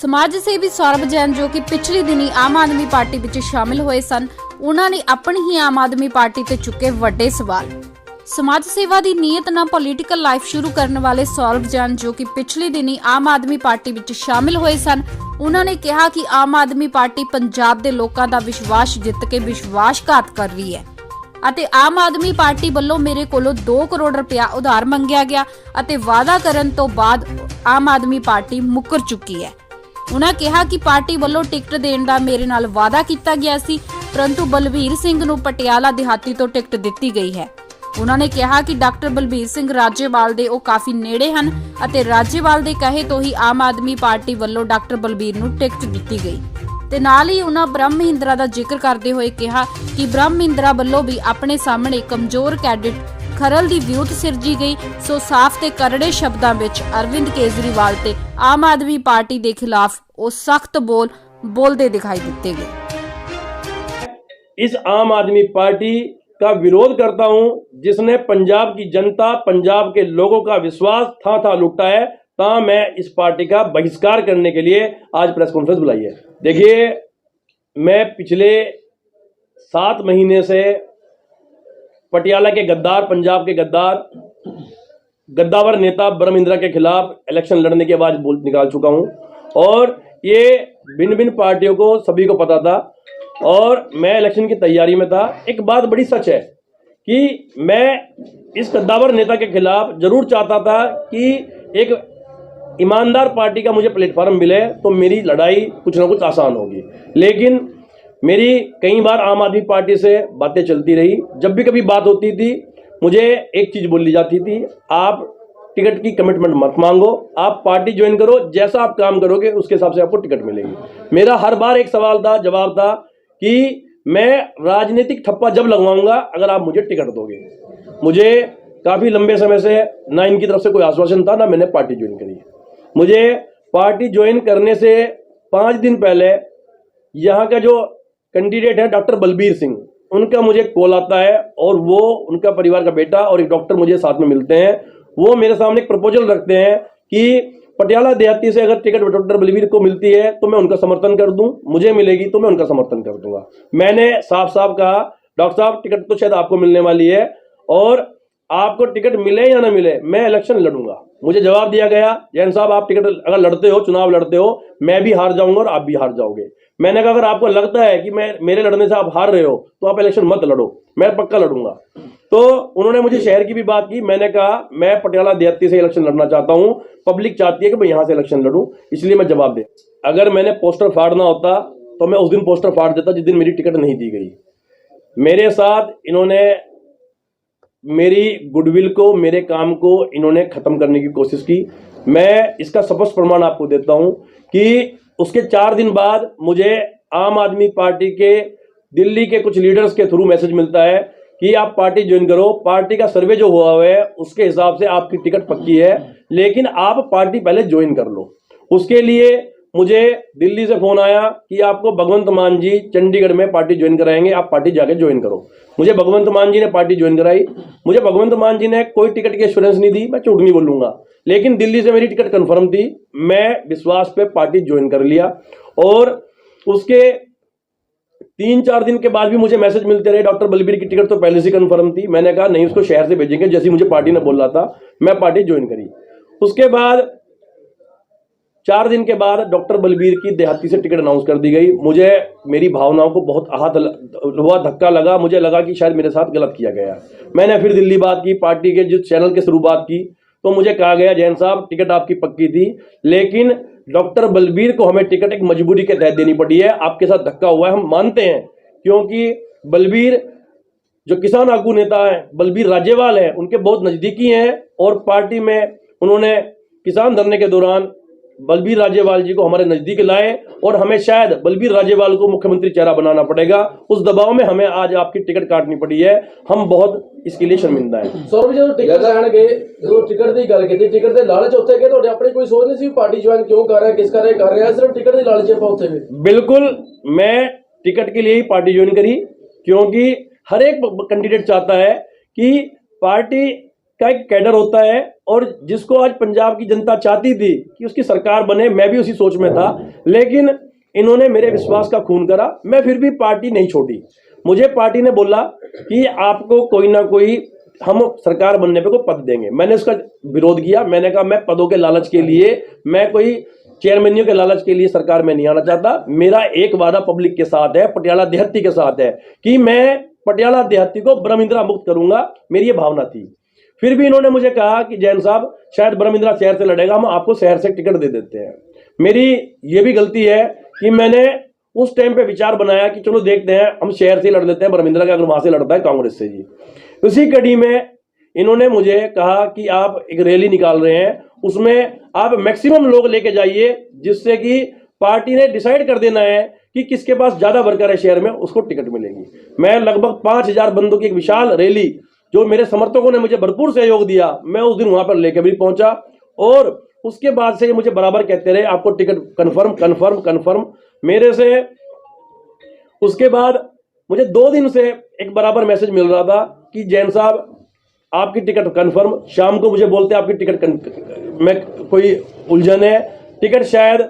समाज सेवी सौरभ जैन जो कि पिछले दिनी आम आदमी पार्टी विच शामिल होए सन, उन्हां ने अपनी ही आम आदमी पार्टी ते चुके वड्डे सवाल। समाज सेवा की नीयत नाल पॉलिटिकल लाइफ शुरू करने वाले सौरभ जैन जो कि पिछले दिनी आम आदमी पार्टी विच शामिल होए सन, उन्होंने कहा कि आम आदमी पार्टी पंजाब के लोगों का विश्वास जित के विश्वासघात कर रही है ਅਤੇ आम आदमी पार्टी ਵੱਲੋਂ मेरे ਕੋਲੋਂ 2 करोड़ रुपया उधार मंगया गया ਅਤੇ वादा करन तो बाद आम आदमी पार्टी मुकर चुकी है। उन्होंने कहा कि पार्टी ਵੱਲੋਂ टिकट देने का मेरे नाल वादा किया गया सी, परंतु बलबीर सिंह नूं पटियाला देहाती तो टिकट दी गई है। उन्होंने कहा कि डॉक्टर बलबीर सिंह राजेवाल दे ओ काफी नेड़े हैं ਅਤੇ राजेवाल दे कहे तो ही आम आदमी पार्टी ਵੱਲੋਂ डॉक्टर बलबीर नूं टिकट दी गई। ਤੇ ਨਾਲ ਹੀ ਉਹਨਾਂ ਬ੍ਰਹਮ ਮਹਿੰਦਰਾ ਦਾ ਜ਼ਿਕਰ ਕਰਦੇ ਹੋਏ ਕਿਹਾ ਕਿ ਬ੍ਰਹਮ ਮਹਿੰਦਰਾ ਵੱਲੋਂ ਵੀ ਆਪਣੇ ਸਾਹਮਣੇ ਕਮਜ਼ੋਰ ਕੈਡਿਟ ਖਰਲ ਦੀ ਵਿਉਂਤ ਸਿਰਜੀ ਗਈ। ਸੋ ਸਾਫ਼ ਤੇ ਕਰੜੇ ਸ਼ਬਦਾਂ ਵਿੱਚ ਅਰਵਿੰਦ ਕੇਜਰੀਵਾਲ ਤੇ ਆਮ ਆਦਮੀ ਪਾਰਟੀ ਦੇ ਖਿਲਾਫ ਉਹ ਸਖਤ ਬੋਲਦੇ ਦਿਖਾਈ ਦਿੱਤੇ गए। इस आम आदमी पार्टी का विरोध करता हूं जिसने पंजाब की जनता, पंजाब के लोगों का विश्वास था लुटा है, मैं इस पार्टी का बहिष्कार करने के लिए आज प्रेस कॉन्फ्रेंस बुलाई है। देखिए, मैं पिछले 7 महीने से पटियाला के गद्दार, पंजाब के गद्दावर नेता ब्रह्म इंदिरा के खिलाफ इलेक्शन लड़ने की आवाज निकाल चुका हूं और ये भिन्न भिन्न पार्टियों को सभी को पता था और मैं इलेक्शन की तैयारी में था। एक बात बड़ी सच है कि मैं इस गद्दावर नेता के खिलाफ जरूर चाहता था कि एक ईमानदार पार्टी का मुझे प्लेटफॉर्म मिले तो मेरी लड़ाई कुछ ना कुछ आसान होगी, लेकिन मेरी कई बार आम आदमी पार्टी से बातें चलती रही। जब भी कभी बात होती थी मुझे एक चीज़ बोली जाती थी, आप टिकट की कमिटमेंट मत मांगो, आप पार्टी ज्वाइन करो, जैसा आप काम करोगे उसके हिसाब से आपको टिकट मिलेगी। मेरा हर बार एक सवाल था, जवाब था कि मैं राजनीतिक ठप्पा जब लगवाऊंगा अगर आप मुझे टिकट दोगे। मुझे काफ़ी लंबे समय से ना इनकी तरफ से कोई आश्वासन था, ना मैंने पार्टी ज्वाइन करी। मुझे पार्टी ज्वाइन करने से 5 दिन पहले यहाँ का जो कैंडिडेट है डॉक्टर बलबीर सिंह, उनका मुझे कॉल आता है और वो उनका परिवार का बेटा और एक डॉक्टर मुझे साथ में मिलते हैं। वो मेरे सामने एक प्रपोजल रखते हैं कि पटियाला देहाती से अगर टिकट डॉक्टर बलबीर को मिलती है तो मैं उनका समर्थन कर दूं, मुझे मिलेगी तो मैं उनका समर्थन कर दूंगा। मैंने साफ साफ कहा, डॉक्टर साहब टिकट तो शायद आपको मिलने वाली है और आपको टिकट मिले या ना मिले मैं इलेक्शन लड़ूंगा। मुझे जवाब दिया गया, जैन साहब आप टिकट अगर लड़ते हो, चुनाव लड़ते हो, मैं भी हार जाऊंगा और आप भी हार जाओगे। मैंने कहा अगर आपको लगता है कि मेरे लड़ने से आप हार रहे हो तो आप इलेक्शन मत लड़ो, मैं पक्का लड़ूंगा। तो उन्होंने मुझे शहर की भी बात की। मैंने कहा मैं पटियाला देहाती से इलेक्शन लड़ना चाहता हूं, पब्लिक चाहती है कि मैं यहां से इलेक्शन लड़ूं, इसलिए मैं जवाब दे। अगर मैंने पोस्टर फाड़ना होता तो मैं उस दिन पोस्टर फाड़ देता जिस दिन मेरी टिकट नहीं दी गई। मेरे साथ इन्होंने मेरी गुडविल को, मेरे काम को इन्होंने ख़त्म करने की कोशिश की। मैं इसका स्पष्ट प्रमाण आपको देता हूं कि उसके 4 दिन बाद मुझे आम आदमी पार्टी के दिल्ली के कुछ लीडर्स के थ्रू मैसेज मिलता है कि आप पार्टी ज्वाइन करो, पार्टी का सर्वे जो हुआ है उसके हिसाब से आपकी टिकट पक्की है, लेकिन आप पार्टी पहले ज्वाइन कर लो। उसके लिए मुझे दिल्ली से फ़ोन आया कि आपको भगवंत मान जी चंडीगढ़ में पार्टी ज्वाइन कराएंगे, आप पार्टी जाके ज्वाइन करो। मुझे भगवंत मान जी ने पार्टी ज्वाइन कराई। मुझे भगवंत मान जी ने कोई टिकट की एश्योरेंस नहीं दी, मैं झूठ नहीं बोलूँगा, लेकिन दिल्ली से मेरी टिकट कन्फर्म थी। मैं विश्वास पे पार्टी ज्वाइन कर लिया और उसके 3-4 दिन के बाद भी मुझे मैसेज मिलते रहे, डॉक्टर बलबीर की टिकट तो पहले से कन्फर्म थी। मैंने कहा नहीं, उसको शहर से भेजेंगे, जैसे मुझे पार्टी ने बोला था। मैं पार्टी ज्वाइन करी। उसके बाद 4 दिन के बाद डॉक्टर बलबीर की देहाती से टिकट अनाउंस कर दी गई। मुझे मेरी भावनाओं को बहुत आहत हुआ, धक्का लगा। मुझे लगा कि शायद मेरे साथ गलत किया गया। मैंने फिर दिल्ली बात की, पार्टी के जिस चैनल के थ्रू बात की, तो मुझे कहा गया जैन साहब टिकट आपकी पक्की थी, लेकिन डॉक्टर बलबीर को हमें टिकट एक मजबूरी के तहत देनी पड़ी है। आपके साथ धक्का हुआ है, हम मानते हैं, क्योंकि बलबीर जो किसान आगू नेता है, बलबीर राजेवाल है, उनके बहुत नज़दीकी हैं और पार्टी में उन्होंने किसान धरने के दौरान बलबीर राजेवाल जी को हमारे नजदीक लाए और हमें शायद बलबीर राजेवाल को मुख्यमंत्री चेहरा बनाना पड़ेगा। उस दबाव में हमें आज आपकी टिकट काटनी पड़ी है। हम बहुत इसके लिए शर्मिंदा हैं। सौरभ जी, टिकट लैन गए, जो टिकट की गल की, टिकट के लालच उत्ते गए, तो अपनी कोई सोच नहीं सी पार्टी ज्वाइन क्यों कर रहे, किस कर रहे हैं, सिर्फ टिकट की लालच पर उत्ते गए? बिल्कुल, मैं टिकट के लिए ही पार्टी ज्वाइन करी, क्योंकि हर एक कैंडिडेट चाहता है कि पार्टी का एक कैडर होता है, और जिसको आज पंजाब की जनता चाहती थी कि उसकी सरकार बने, मैं भी उसी सोच में था, लेकिन इन्होंने मेरे विश्वास का खून करा। मैं फिर भी पार्टी नहीं छोड़ी। मुझे पार्टी ने बोला कि आपको कोई ना कोई हम सरकार बनने पे कोई पद देंगे। मैंने इसका विरोध किया। मैंने कहा मैं पदों के लालच के लिए, मैं कोई चेयरमैनियों के लालच के लिए सरकार में नहीं आना चाहता। मेरा एक वादा पब्लिक के साथ है, पटियाला देहाती के साथ है, कि मैं पटियाला देहाती को ब्रह्मिंद्रा मुक्त करूंगा। मेरी ये भावना थी। फिर भी इन्होंने मुझे कहा कि जैन साहब शायद ब्रह्मिंद्रा शहर से लड़ेगा, हम आपको शहर से टिकट दे देते हैं। मेरी ये भी गलती है कि मैंने उस टाइम पे विचार बनाया कि चलो देखते हैं, हम शहर से लड़ लेते हैं ब्रह्मिंद्रा का, अगर वहां से लड़ता है कांग्रेस से जी। उसी कड़ी में इन्होंने मुझे कहा कि आप एक रैली निकाल रहे हैं, उसमें आप मैक्सिमम लोग लेके जाइए, जिससे कि पार्टी ने डिसाइड कर देना है कि किसके पास ज्यादा वर्कर है शहर में, उसको टिकट मिलेगी। मैं लगभग 5000 बंदों की एक विशाल रैली, जो मेरे समर्थकों ने मुझे भरपूर सहयोग दिया, मैं उस दिन वहां पर लेके भी पहुंचा। और उसके बाद से ये मुझे बराबर कहते रहे आपको टिकट कन्फर्म कन्फर्म कन्फर्म मेरे से। उसके बाद मुझे 2 दिन से एक बराबर मैसेज मिल रहा था कि जैन साहब आपकी टिकट कन्फर्म। शाम को मुझे बोलते हैं आपकी टिकट में कोई उलझन है, टिकट शायद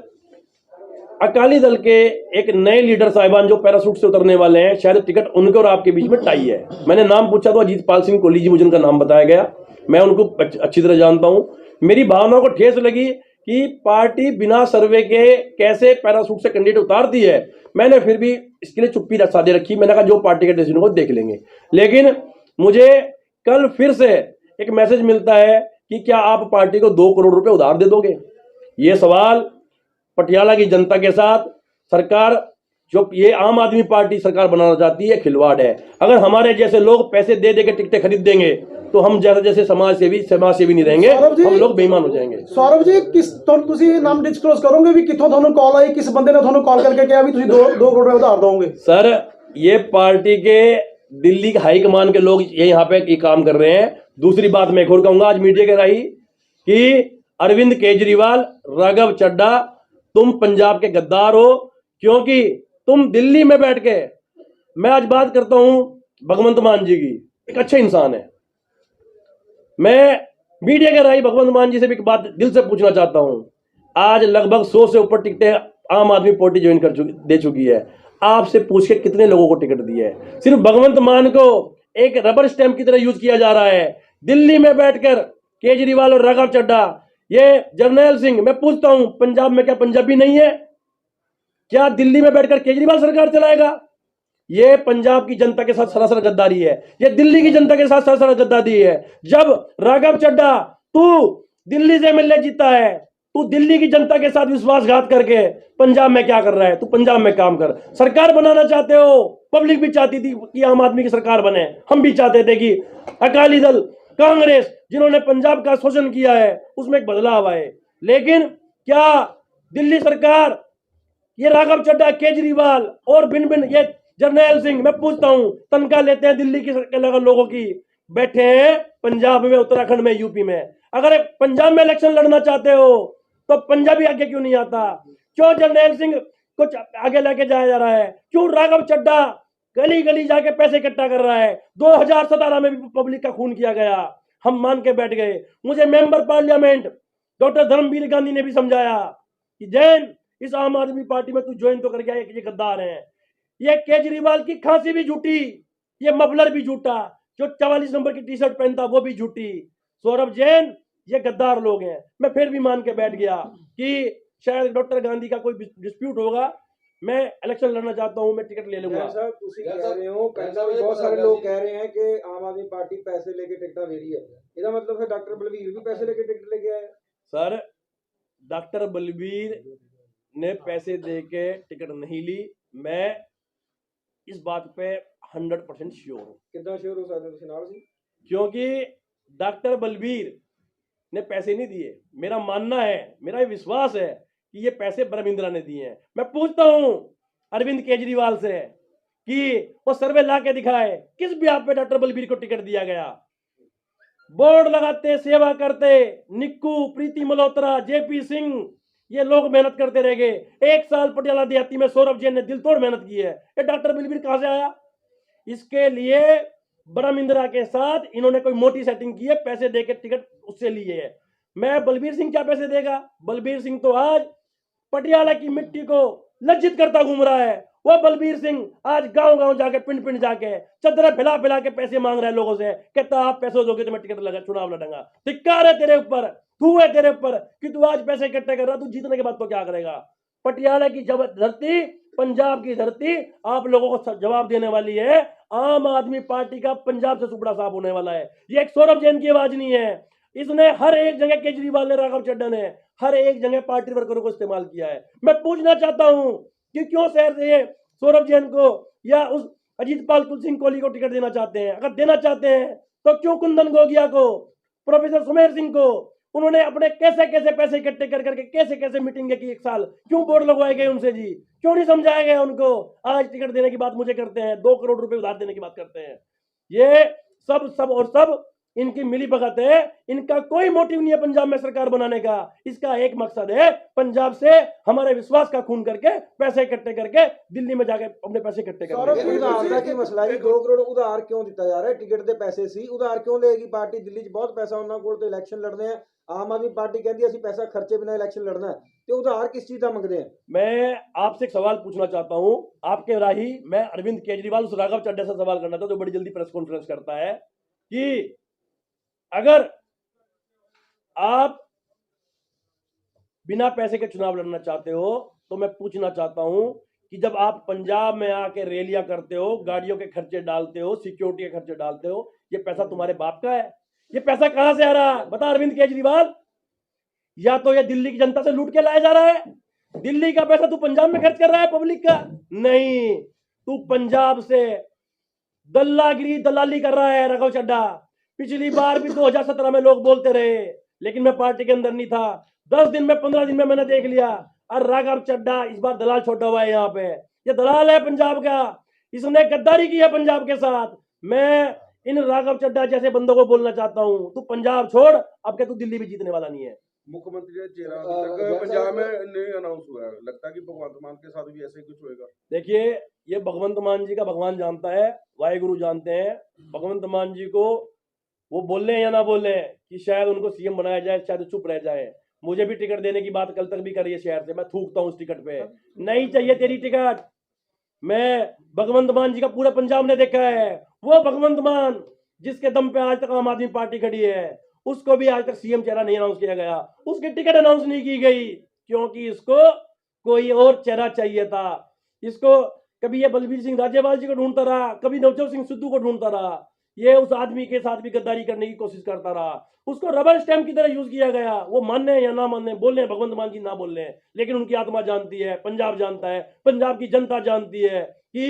अकाली दल के एक नए लीडर साहिबान जो पैरासूट से उतरने वाले हैं, शायद टिकट उनके और आपके बीच में टाई है। मैंने नाम पूछा तो अजीत पाल सिंह कोहली जी, मुझे उनका नाम बताया गया। मैं उनको अच्छी तरह जानता हूं। मेरी भावनाओं को ठेस लगी कि पार्टी बिना सर्वे के कैसे पैरासूट से कैंडिडेट उतारती है। मैंने फिर भी इसके लिए चुप्पी साधे रखी। मैंने कहा जो पार्टी के डिसीजन को देख लेंगे। लेकिन मुझे कल फिर से एक मैसेज मिलता है कि क्या आप पार्टी को 2 करोड़ रुपए उधार दे दोगे। ये सवाल पटियाला की जनता के साथ सरकार, जो ये आम आदमी पार्टी सरकार बनाना चाहती है, खिलवाड़ है। अगर हमारे जैसे लोग पैसे दे के टिकटें खरीद देंगे तो हम जैसे समाज सेवी नहीं रहेंगे, हम लोग बेईमान हो जाएंगे। सौरभ जी, किस तुसी नाम डिस्क्लोज करोगे भी कितों थानू कॉल आई, किस बंदे ने थानू कॉल करके कहा भी तुसी 2 करोड़ रुपए उधार दोगे? सर, ये पार्टी के दिल्ली हाई कमान के लोग ये यहाँ पे ये काम कर रहे हैं। दूसरी बात मैं एक और कहूंगा आज मीडिया के राही कि अरविंद केजरीवाल, राघव चड्डा, तुम पंजाब के गद्दार हो, क्योंकि तुम दिल्ली में बैठ के, मैं आज बात करता हूं भगवंत मान जी की, एक अच्छे इंसान है। मैं मीडिया के राही भगवंत मान जी से भी एक बात दिल से पूछना चाहता हूं। आज लगभग 100 से ऊपर टिकटें आम आदमी पार्टी ज्वाइन दे चुकी है। आपसे पूछ के कितने लोगों को टिकट दी है? सिर्फ भगवंत मान को एक रबर स्टैंप की तरह यूज किया जा रहा है। दिल्ली में बैठकर केजरीवाल और राघव चड्डा, ये जर्नैल सिंह, मैं पूछता हूं पंजाब में क्या पंजाबी नहीं है? क्या दिल्ली में बैठकर केजरीवाल सरकार चलाएगा? ये पंजाब की जनता के साथ सरासर गद्दारी है। ये दिल्ली की जनता के साथ सरासर गद्दारी है। जब राघव चड्डा, तू दिल्ली से एमएलए जीता है, तू दिल्ली की जनता के साथ विश्वासघात करके पंजाब में क्या कर रहा है? तू पंजाब में काम कर। सरकार बनाना चाहते हो, पब्लिक भी चाहती थी कि आम आदमी की सरकार बने, हम भी चाहते थे कि अकाली दल, कांग्रेस, जिन्होंने पंजाब का शोषण किया है, उसमें एक बदलाव आए। लेकिन क्या दिल्ली सरकार, ये राघव चड्डा, केजरीवाल और भिन्न ये जर्नैल सिंह, मैं पूछता हूं, तनख्वाह लेते हैं दिल्ली के लोगों की, बैठे हैं पंजाब में, उत्तराखंड में, यूपी में। अगर पंजाब में इलेक्शन लड़ना चाहते हो तो पंजाबी आगे क्यों नहीं आता? क्यों जर्नैल सिंह को आगे लेके जाया जा रहा है? क्यों राघव चड्डा गली गली जाके पैसे इकट्ठा कर रहा है? 2017 में भी पब्लिक का खून किया गया, हम मान के बैठ गए। मुझे member parliament doctor Dharamvir Gandhi ने भी समझाया कि जैन, इस आम आदमी पार्टी में तू ज्वाइन तो करके आया, ये गद्दार है। ये केजरीवाल की खांसी भी झूठी, ये मफलर भी झूठा, जो 44 नंबर की टी शर्ट पहनता वो भी झूठी। सौरभ जैन, ये गद्दार लोग हैं। मैं फिर भी मान के बैठ गया कि शायद डॉक्टर गांधी का कोई डिस्प्यूट होगा, मैं इलेक्शन लड़ना चाहता हूं, मैं टिकट ले लूंगा। सर, तुसी कह रहे हो, बहुत सारे लोग कह रहे हैं कि आम आदमी पार्टी पैसे लेके टिकट ले रही है, इसका मतलब है डॉक्टर बलवीर भी पैसे लेके टिकट लेके आए? सर, डॉक्टर बलवीर ने पैसे दे के टिकट नहीं ली। मैं इस बात पे 100% श्योर हूं। कितना श्योर हो सकते हैं नाल जी? क्योंकि डॉक्टर बलवीर ने पैसे नहीं दिए। मेरा मानना है, मेरा विश्वास है कि ये पैसे ब्रह्मिंद्रा ने दिए हैं। मैं पूछता हूं अरविंद केजरीवाल से कि वो सर्वे ला के दिखाए किस ब्याह पे डॉक्टर बलवीर को टिकट दिया गया। बोर्ड लगाते, सेवा करते, निक्कू, प्रीति मल्होत्रा, जेपी सिंह, ये लोग मेहनत करते रह गए। 1 साल पटियाला देहाती में सौरभ जैन ने दिल तोड़ मेहनत की है। ये डॉक्टर बलवीर कहां से आया? इसके लिए ब्रह्मिंद्रा के साथ इन्होंने कोई मोटी सेटिंग की है, पैसे देके टिकट उससे लिए है। मैं बलबीर सिंह क्या पैसे देगा? बलबीर सिंह तो आज पटियाला की मिट्टी को लज्जित करता घूम रहा है। वो बलबीर सिंह आज गांव गांव जाके पिंड पिंड जाके चदर फैला फैला के पैसे मांग रहा है लोगों से, कहता आप पैसे दोगे तो मैं टिकट लगा चुनाव लड़ूंगा। धिक्कार है तेरे ऊपर, तू है तेरे ऊपर कि तू आज पैसे इकट्ठे कर रहा, तू जीतने के बाद तो क्या करेगा? पटियाला की जब धरती, पंजाब की धरती आप लोगों को जवाब देने वाली है। आम आदमी पार्टी का पंजाब से सुपड़ा साफ होने वाला है। ये एक सौरभ जैन की आवाज नहीं है। इसने हर एक जगह, केजरीवाल ने, राघव चड्ढा ने हर एक जगह पार्टी वर्करों को इस्तेमाल किया है। मैं पूछना चाहता हूं कि क्यों शहर से सौरभ जैन को या उस अजीत पाल सिंह कोहली को टिकट देना चाहते हैं? अगर देना चाहते हैं तो क्यों कुंदन गोगिया को, प्रोफेसर सुमेर सिंह को, उन्होंने अपने कैसे कैसे पैसे इकट्ठे कर करके कैसे कैसे मीटिंग की एक साल, क्यों बोर्ड लगवाए गए उनसे जी? क्यों नहीं समझाया गया उनको? आज टिकट देने की बात मुझे करते हैं, 2 करोड़ रुपए उधार देने की बात करते हैं। ये सब इनकी मिली भगत है। इनका कोई मोटिव नहीं है पंजाब में सरकार बनाने का। इसका एक मकसद है पंजाब से हमारे विश्वास का खून करके पैसे इकट्ठे करके दिल्ली में जाके अपने पैसे इकट्ठे सौरभ करने। जी उधार का की मसला है, 2 करोड़ उधार क्यों दिता जा रहा है? टिकट दे पैसे सी उधार क्यों लेगी पार्टी? दिल्ली 'ਚ बहुत पैसा ਉਹਨਾਂ ਕੋਲ ਤੇ ਇਲੈਕਸ਼ਨ ਲੜਨੇ ਆ। आम आदमी पार्टी कहती है ਅਸੀਂ पैसा खर्चे बिना इलेक्शन लड़ना है, तो उधार किस चीज का मंगते हैं? मैं आपसे एक सवाल पूछना चाहता हूं, आपके राही मैं अरविंद केजरीवाल उस राघव चड्ढा से सवाल करना था जो बड़ी जल्दी प्रेस कॉन्फ्रेंस करता है कि अगर आप बिना पैसे के चुनाव लड़ना चाहते हो तो मैं पूछना चाहता हूं कि जब आप पंजाब में आके रैलियां करते हो, गाड़ियों के खर्चे डालते हो, सिक्योरिटी के खर्चे डालते हो, ये पैसा तुम्हारे बाप का है? ये पैसा कहां से आ रहा है बता अरविंद केजरीवाल? या तो ये दिल्ली की जनता से लूट के लाया जा रहा है? दिल्ली का पैसा तू पंजाब में खर्च कर रहा है पब्लिक का? नहीं, तू पंजाब से दलाली कर रहा है राघव चड्ढा। पिछली बार भी 2017 में लोग बोलते रहे, लेकिन मैं पार्टी के अंदर नहीं था। 10 दिन में 15 दिन में मैंने देख लिया, और राघव चड्ढा इस बार दलाल छोटा हुआ है। यहाँ पे ये दलाल है पंजाब का, इसने गद्दारी की है पंजाब के साथ। मैं इन राघव चड्ढा जैसे बंदों को बोलना चाहता हूँ, तू पंजाब छोड़, अब क्या तू दिल्ली भी जीतने वाला नहीं है। मुख्यमंत्री का चेहरा अभी तक पंजाब में नहीं अनाउंस हुआ है, लगता है कि भगवंत मान के साथ भी ऐसे ही कुछ होएगा। देखिए, ये भगवंत मान जी का भगवान जानता है, वाहेगुरु जानते हैं। भगवंत मान जी को वो बोल रहे हैं या ना बोल रहे हैं कि शायद उनको सीएम बनाया जाए, शायद चुप रह जाए। मुझे भी टिकट देने की बात कल तक भी करी है शहर से, मैं थूकता हूँ उस टिकट पे। नहीं चाहिए तेरी टिकट। मैं भगवंत मान जी का पूरा पंजाब ने देखा है। वो भगवंत मान जिसके दम पे आज तक आम आदमी पार्टी खड़ी है, उसको भी आज तक सीएम चेहरा नहीं अनाउंस किया गया, उसकी टिकट अनाउंस नहीं की गई, क्योंकि इसको कोई और चेहरा चाहिए था। इसको कभी ये बलबीर सिंह राजेवाल जी को ढूंढता रहा, कभी नवजोत सिंह सिद्धू को ढूंढता रहा, ये उस आदमी के साथ भी गद्दारी करने की कोशिश करता रहा। उसको रबर स्टैम्प की तरह यूज किया गया। वो मानने या ना मानने, बोल रहे हैं भगवंत मान जी ना बोल रहे हैं, लेकिन उनकी आत्मा जानती है, पंजाब जानता है, पंजाब की जनता जानती है कि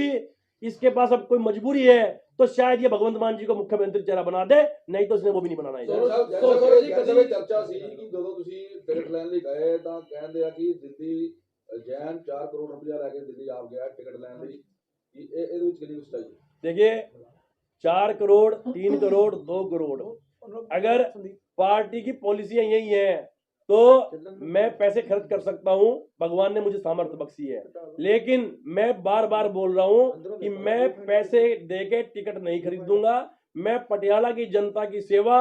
इसके पास अब कोई मजबूरी है तो शायद ये भगवंत मान जी को मुख्यमंत्री चेहरा बना दे, नहीं तो इसने वो भी नहीं बनाना है। ਜੈਸੇ ਚਰਚਾ ਸੀ ਕਿ ਜਦੋਂ ਤੁਸੀਂ ਟਿਕਟ ਲੈਣ ਲਈ ਗਏ ਤਾਂ ਕਹਿੰਦੇ ਆ ਕਿ ਦਿੱਲੀ ਜੈਨ 4 ਕਰੋੜ ਰੁਪਇਆ ਲੈ ਕੇ ਦਿੱਲੀ ਆ ਗਿਆ ਟਿਕਟ ਲੈਣ ਲਈ, ਕਿ ਇਹਦੇ ਵਿੱਚ ਕਿੰਨੀ ਸੱਚਾਈ ਹੈ? देखिए, 4 करोड़, 3 करोड़, 2 करोड़, अगर पार्टी की पॉलिसियां यही है तो मैं पैसे खर्च कर सकता हूं, भगवान ने मुझे सामर्थ्य बख्शी है। लेकिन मैं बार बार बोल रहा हूं कि मैं पैसे देके टिकट नहीं खरीदूंगा। मैं पटियाला की जनता की सेवा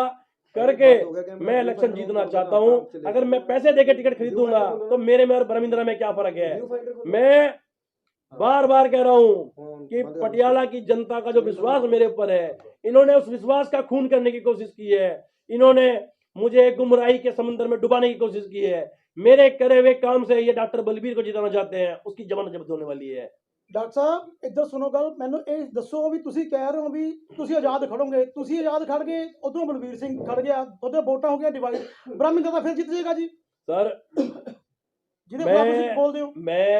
करके मैं इलेक्शन जीतना चाहता हूं। अगर मैं पैसे देके टिकट खरीदूंगा तो मेरे में और ब्रह्मिंद्रा में क्या फर्क है? मैं बार बार कह रहा हूं कि पटियाला की जनता का जो विश्वास मेरे ऊपर है, इन्होंने उस विश्वास का खून करने की कोशिश की है। इन्होंने मुझे गुमराही के समंदर में डुबाने की कोशिश की है। मेरे करे हुए काम से ये डॉक्टर बलबीर को जिताना चाहते हैं, उसकी जमानत जब्त होने वाली है। ਡਾਕਟਰ ਸਾਹਿਬ ਇੱਧਰ ਸੁਣੋ ਗੱਲ, ਮੈਨੂੰ ਇਹ ਦੱਸੋ ਵੀ ਤੁਸੀਂ ਕਹਿ ਰਹੇ ਹੋ ਵੀ ਤੁਸੀਂ ਆਜ਼ਾਦ ਖੜੋਗੇ, ਤੁਸੀਂ ਆਜ਼ਾਦ ਖੜ ਗਏ, ਉਧਰੋਂ ਬਲਬੀਰ ਸਿੰਘ ਖੜ ਗਿਆ, ਉਧਰ ਵੋਟਾਂ ਹੋ ਗਈਆਂ ਡਿਵਾਈਡ, ਬ੍ਰਹਮਿੰਦਰ ਤਾਂ ਫਿਰ ਜਿੱਤ ਜਾਏਗਾ ਜੀ सर, ਜਿਹਦੇ ਖਿਲਾਫ ਤੁਸੀਂ ਬੋਲਦੇ ਹੋ। मैं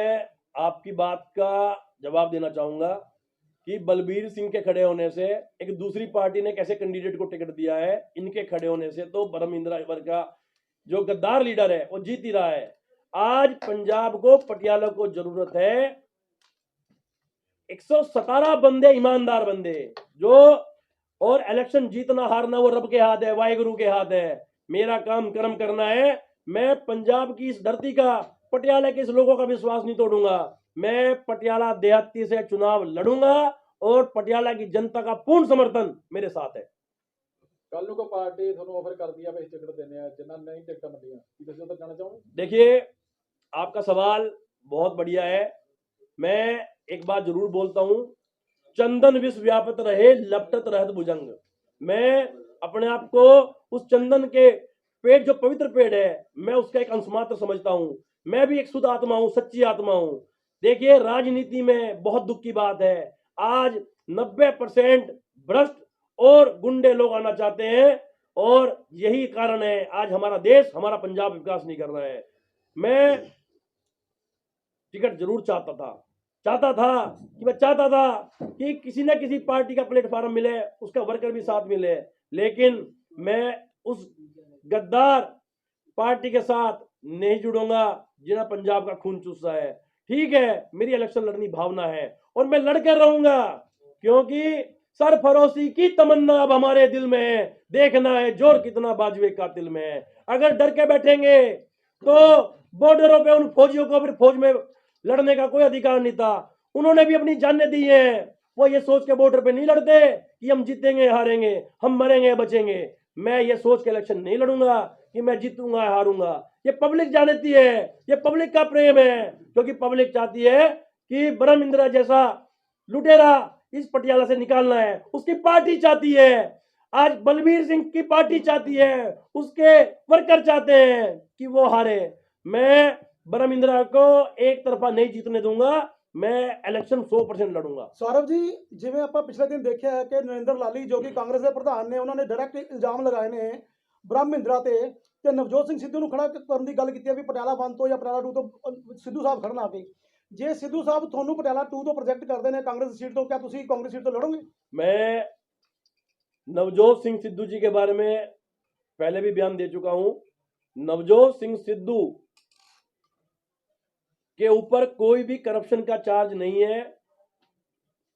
आपकी बात का जवाब देना चाहूंगा कि बलबीर सिंह के खड़े होने से, एक दूसरी पार्टी ने कैसे कैंडिडेट को टिकट दिया है, इनके खड़े होने से तो ब्रह्मिंद्रा का जो गद्दार लीडर है वो जीत ही रहा है। आज पंजाब को, पटियाला को जरूरत है 117 बंदे, ईमानदार बंदे जो, और इलेक्शन जीतना हारना वो रब के हाथ है, वाहेगुरु के हाथ है। मेरा काम कर्म करना है। मैं पंजाब की इस धरती का, पटियाला के इस लोगों का विश्वास नहीं तोड़ूंगा। मैं पटियाला देहाती से चुनाव लड़ूंगा और पटियाला की जनता का पूर्ण समर्थन मेरे साथ है। ਕੱਲ ਨੂੰ ਕੋ ਪਾਰਟੀ ਤੁਹਾਨੂੰ ਆਫਰ ਕਰਦੀ ਆ ਵੀ ਟਿਕਟ ਦੇਣੇ ਆ ਜਿਨ੍ਹਾਂ ਨੇ ਨਹੀਂ ਟਿਕਟਾਂ ਮਿਲੀਆਂ ਕੀ ਤੁਸੀਂ ਉੱਧਰ ਜਾਣਾ ਚਾਹੋਗੇ? देखिए, आपका सवाल बहुत बढ़िया है। मैं एक बात जरूर बोलता हूं, चंदन विश्व व्यापत रहे लपटत रहत भुजंग। मैं अपने आप को उस चंदन के पेड़, जो पवित्र पेड़ है, मैं उसका एक अंश मात्र समझता हूं। मैं भी एक शुद्ध आत्मा हूं, सच्ची आत्मा हूं। देखिए, राजनीति में बहुत दुख की बात है, आज 90% भ्रष्ट और गुंडे लोग आना चाहते हैं और यही कारण है आज हमारा देश, हमारा पंजाब विकास नहीं कर रहा है। मैं टिकट जरूर चाहता था कि किसी न किसी पार्टी का प्लेटफॉर्म मिले, उसका वर्कर भी साथ मिले, लेकिन मैं उस गद्दार पार्टी के साथ नहीं जुड़ूंगा जिन्हें पंजाब का खून चूसा है। ठीक है, मेरी इलेक्शन लड़नी भावना है और मैं लड़कर रहूंगा, क्योंकि सरफरोशी की तमन्ना अब हमारे दिल में है। देखना है जोर कितना बाजवे का दिल में है। अगर डर के बैठेंगे तो बॉर्डरों पे उन फौजियों को फिर फौज में लड़ने का कोई अधिकार नहीं था। उन्होंने भी अपनी जानें दी है, वो ये सोच के बॉर्डर पे नहीं लड़ते कि हम जीतेंगे हारेंगे, हम मरेंगे बचेंगे। मैं ये सोच के इलेक्शन नहीं लड़ूंगा कि मैं जीतूंगा हारूंगा। ये पब्लिक जानती है, ये पब्लिक का प्रेम है, क्योंकि पब्लिक चाहती है कि ब्रह्म इंदिरा जैसा लुटेरा इस पटियाला से निकालना है। उसकी पार्टी चाहती है, आज बलबीर सिंह की पार्टी चाहती है, उसके वर्कर चाहते हैं कि वो हारे। मैं ब्रह्म इंदिरा को एक तरफा नहीं जीतने दूंगा, मैं इलेक्शन 100% लड़ूंगा। ਸੌਰਵ ਜੀ, ਜਿਵੇਂ ਆਪਾਂ ਪਿਛਲੇ ਦਿਨ ਦੇਖਿਆ ਹੈ ਕਿ ਨਰਿੰਦਰ ਲਾਲੀ ਜੋ ਕਿ ਕਾਂਗਰਸ ਦੇ ਪ੍ਰਧਾਨ ਨੇ, ਉਹਨਾਂ ਨੇ ਡਾਇਰੈਕਟ ਇਲਜ਼ਾਮ ਲਗਾਏ ਨੇ ਬ੍ਰਹਮ ਮਹਿੰਦਰਾ ਤੇ ਨਵਜੋਤ ਸਿੰਘ ਸਿੱਧੂ ਨੂੰ ਖੜਾ ਕਰਨ ਦੀ ਗੱਲ ਕੀਤੀ ਹੈ ਵੀ ਪਟਿਆਲਾ 1 ਤੋਂ ਜਾਂ ਪਟਿਆਲਾ 2 ਤੋਂ ਸਿੱਧੂ ਸਾਹਿਬ ਖੜਨ ਆ ਕੇ। ਜੇ ਸਿੱਧੂ ਸਾਹਿਬ ਤੁਹਾਨੂੰ ਪਟਿਆਲਾ 2 ਤੋਂ ਪ੍ਰੋਜੈਕਟ ਕਰਦੇ ਨੇ ਕਾਂਗਰਸ सीट ਤੋਂ, क्या ਤੁਸੀਂ ਕਾਂਗਰਸ सीट ਤੋਂ लड़ोगे? मैं नवजोत सिंह सिद्धू जी के बारे में पहले भी बयान दे चुका हूं। नवजोत सिंह सिद्धू के ऊपर कोई भी करप्शन का चार्ज नहीं है।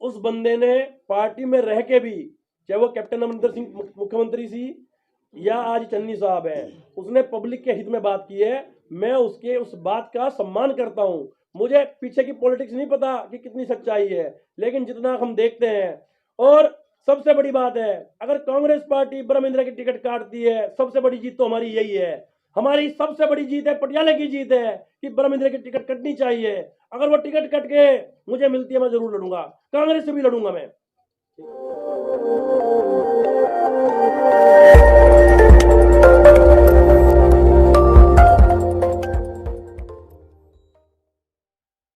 उस बंदे ने पार्टी में रह के भी, चाहे वो कैप्टन अमरिंदर सिंह मुख्यमंत्री सी या आज चन्नी साहब है, उसने पब्लिक के हित में बात की है। मैं उसके उस बात का सम्मान करता हूं। मुझे पीछे की पॉलिटिक्स नहीं पता कि कितनी सच्चाई है, लेकिन जितना हम देखते हैं, और सबसे बड़ी बात है, अगर कांग्रेस पार्टी ब्रह्म इंदिरा की टिकट काटती है, सबसे बड़ी जीत तो हमारी यही है। हमारी सबसे बड़ी जीत है, पटियाला की जीत है कि ब्रह्म इंदिरा की टिकट कटनी चाहिए। अगर वो टिकट कट के मुझे मिलती है, मैं जरूर लड़ूंगा, कांग्रेस से भी लड़ूंगा मैं।